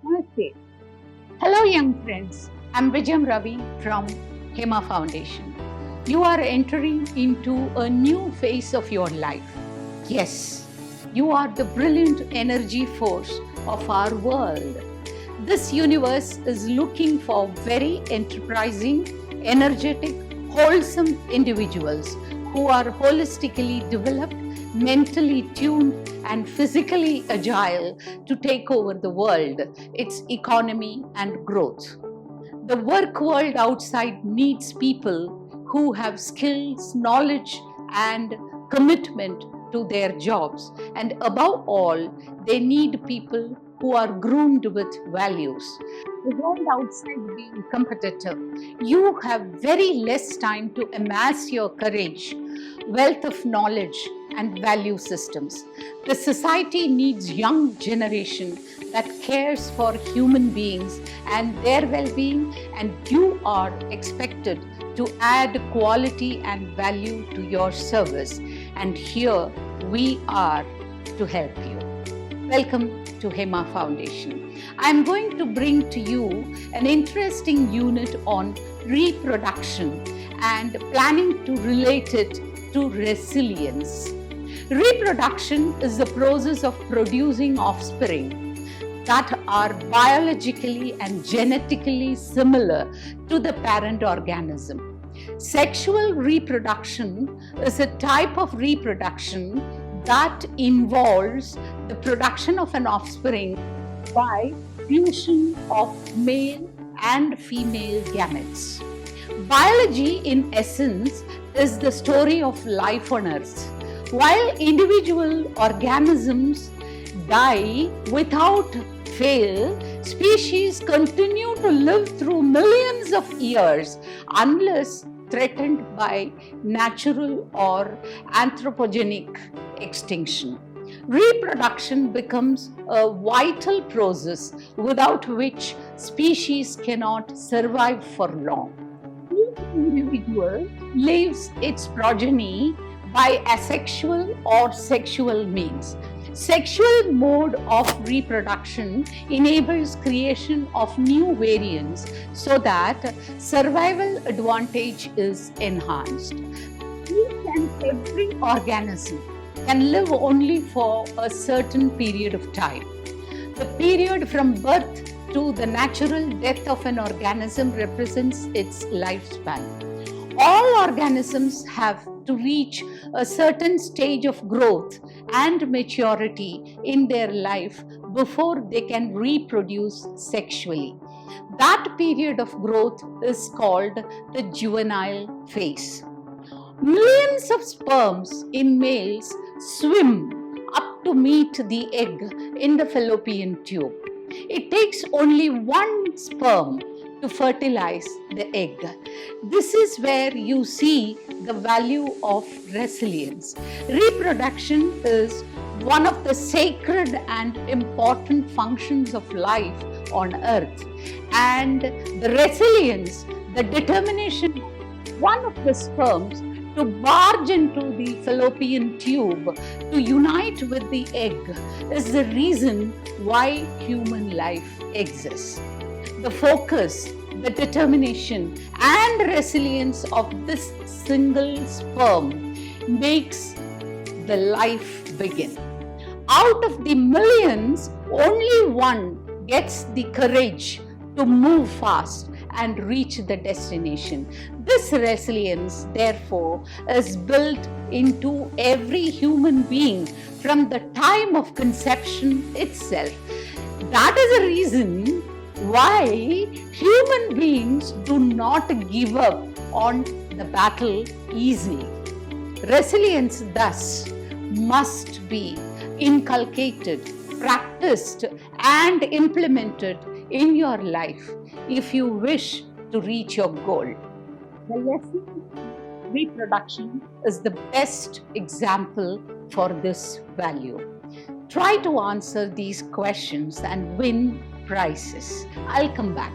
Namaste. Hello, young friends. I'm Vijayam Ravi from Hema Foundation. You are entering into a new phase of your life. Yes, you are the brilliant energy force of our world. This universe is looking for very enterprising, energetic, wholesome individuals who are holistically developed, mentally tuned, and physically agile to take over the world, its economy, and growth. The work world outside needs people who have skills, knowledge, and commitment to their jobs. And above all, they need people who are groomed with values. The world outside being competitive, you have very less time to amass your courage, wealth of knowledge, and value systems. The society needs young generation that cares for human beings and their well-being, and you are expected to add quality and value to your service. And here we are to help you. Welcome to Hema Foundation. I'm going to bring to you an interesting unit on reproduction and planning to relate it to resilience. Reproduction is the process of producing offspring that are biologically and genetically similar to the parent organism. Sexual reproduction is a type of reproduction that involves the production of an offspring by fusion of male and female gametes. Biology, in essence, is the story of life on Earth. While individual organisms die without fail, species continue to live through millions of years unless threatened by natural or anthropogenic extinction. Reproduction becomes a vital process without which species cannot survive for long. Each individual leaves its progeny by asexual or sexual means. Sexual mode of reproduction enables creation of new variants so that survival advantage is enhanced. Each and every organism can live only for a certain period of time. The period from birth to the natural death of an organism represents its lifespan. All organisms have to reach a certain stage of growth and maturity in their life before they can reproduce sexually. That period of growth is called the juvenile phase. Millions of sperms in males swim up to meet the egg in the fallopian tube. It takes only one sperm to fertilize the egg. This is where you see the value of resilience. Reproduction is one of the sacred and important functions of life on earth, and the resilience, the determination of one of the sperms to barge into the fallopian tube to unite with the egg is the reason why human life exists. The focus, the determination, and resilience of this single sperm makes the life begin. Out of the millions, only one gets the courage to move fast and reach the destination. This resilience, therefore, is built into every human being from the time of conception itself. That is the reason why human beings do not give up on the battle easily. Resilience, thus, must be inculcated, practiced, and implemented in your life if you wish to reach your goal. The lesson of reproduction is the best example for this value. Try to answer these questions and win prizes. I'll come back.